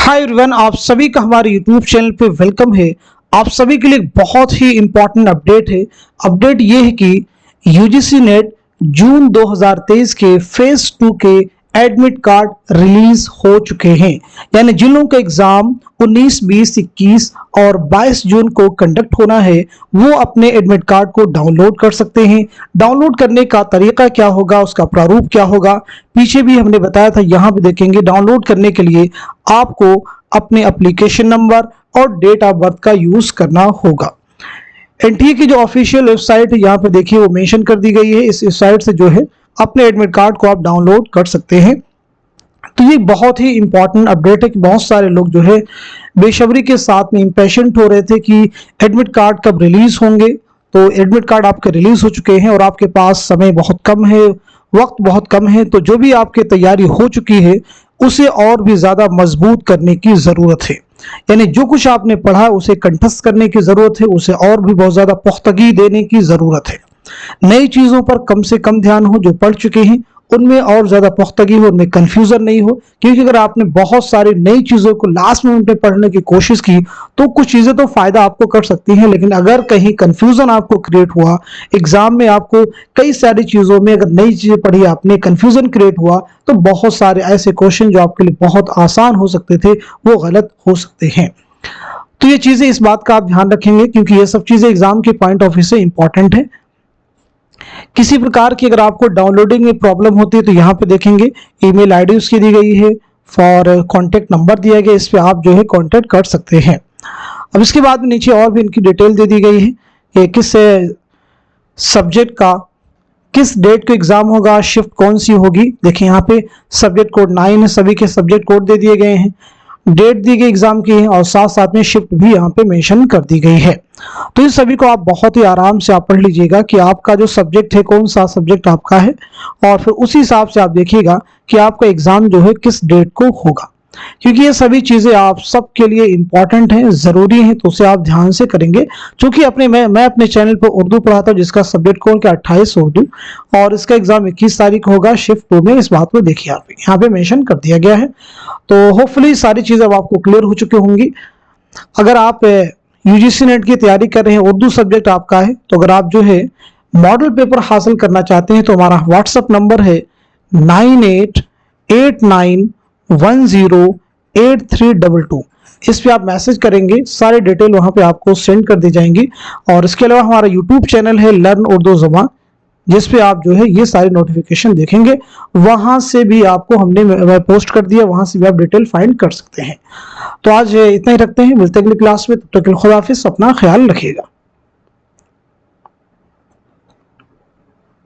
Hi everyone, आप सभी का हमारे यूट्यूब चैनल पे वेलकम है। आप सभी के लिए एक बहुत ही इम्पोर्टेंट अपडेट है। अपडेट ये है कि यूजीसी नेट जून 2023 के फेज 2 के एडमिट कार्ड रिलीज हो चुके हैं। यानी जिन लोगों का एग्जाम 19, 20, 21 और 22 जून को कंडक्ट होना है वो अपने एडमिट कार्ड को डाउनलोड कर सकते हैं। डाउनलोड करने का तरीका क्या होगा, उसका प्रारूप क्या होगा, पीछे भी हमने बताया था, यहाँ पे देखेंगे। डाउनलोड करने के लिए आपको अपने एप्लीकेशन नंबर और डेट ऑफ बर्थ का यूज करना होगा। एनटीए की जो ऑफिशियल वेबसाइट है यहाँ पे देखिए वो मेंशन कर दी गई है। इस वेबसाइट से जो है अपने एडमिट कार्ड को आप डाउनलोड कर सकते हैं। तो ये बहुत ही इंपॉर्टेंट अपडेट है कि बहुत सारे लोग जो है बेसब्री के साथ में इम्पेशेंट हो रहे थे कि एडमिट कार्ड कब रिलीज होंगे। तो एडमिट कार्ड आपके रिलीज हो चुके हैं और आपके पास समय बहुत कम है, वक्त बहुत कम है। तो जो भी आपकी तैयारी हो चुकी है उसे और भी ज्यादा मजबूत करने की जरूरत है। यानी जो कुछ आपने पढ़ा उसे कंठस्थ करने की जरूरत है, उसे और भी बहुत ज्यादा पुख्तगी देने की जरूरत है। नई चीजों पर कम से कम ध्यान हो, जो पढ़ चुके हैं उनमें और ज्यादा पुख्तगी हो, उनमें कंफ्यूजन नहीं हो। क्योंकि अगर आपने बहुत सारी नई चीजों को लास्ट मोमेंट में पढ़ने की कोशिश की तो कुछ चीजें तो फायदा आपको कर सकती हैं, लेकिन अगर कहीं कंफ्यूजन आपको क्रिएट हुआ, एग्जाम में आपको कई सारी चीजों में अगर नई चीजें पढ़ी आपने, कंफ्यूजन क्रिएट हुआ, तो बहुत सारे ऐसे क्वेश्चन जो आपके लिए बहुत आसान हो सकते थे वो गलत हो सकते हैं। तो ये चीजें, इस बात का आप ध्यान रखेंगे क्योंकि ये सब चीजें एग्जाम के पॉइंट ऑफ व्यू से इंपॉर्टेंट है। किसी प्रकार की अगर आपको डाउनलोडिंग में प्रॉब्लम होती है तो यहाँ पे देखेंगे ईमेल आईडी उसकी दी गई है, फॉर कॉन्टेक्ट नंबर दिया गया, इस पे आप जो है कॉन्टेक्ट कर सकते हैं। अब इसके बाद में नीचे और भी इनकी डिटेल दे दी गई है कि किस सब्जेक्ट का किस डेट को एग्जाम होगा, शिफ्ट कौन सी होगी। देखिए यहाँ पे सब्जेक्ट कोड 9 है, सभी के सब्जेक्ट कोड दे दिए गए हैं, डेट दी गई एग्जाम की है और साथ साथ में शिफ्ट भी यहाँ पे मेंशन कर दी गई है। तो इस सभी को आप बहुत ही आराम से आप पढ़ लीजिएगा कि आपका जो सब्जेक्ट है, कौन सा सब्जेक्ट आपका है, और फिर उसी हिसाब से आप देखिएगा कि आपका एग्जाम जो है किस डेट को होगा। क्योंकि ये सभी चीजें आप सबके लिए इंपॉर्टेंट हैं, जरूरी हैं, तो उसे आप ध्यान से करेंगे। क्योंकि मैं अपने चैनल पर उर्दू पढ़ाता हूँ जिसका सब्जेक्ट कोड क्या 28 उर्दू, और इसका एग्जाम 21 तारीख होगा शिफ्ट 2 में। इस बात को देखिए आप यहाँ पे मेंशन कर दिया गया है। तो होपफुली सारी चीजें अब आपको क्लियर हो चुकी होंगी। अगर आप यूजीसी नेट की तैयारी कर रहे हैं, उर्दू सब्जेक्ट आपका है, तो अगर आप जो है मॉडल पेपर हासिल करना चाहते हैं तो हमारा व्हाट्सएप नंबर है 9889108322। इस पे आप मैसेज करेंगे, सारे डिटेल वहां पे आपको सेंड कर दी जाएंगी। और इसके अलावा हमारा यूट्यूब चैनल है लर्न उर्दू ज़बान, जिस पे आप जो है ये सारे नोटिफिकेशन देखेंगे। वहां से भी आपको हमने पोस्ट कर दिया, वहां से भी आप डिटेल फाइंड कर सकते हैं। तो आज इतना ही रखते हैं, मिलते हैं अगली क्लास में। तब तक खुदा हाफिज़, अपना ख्याल रखिएगा।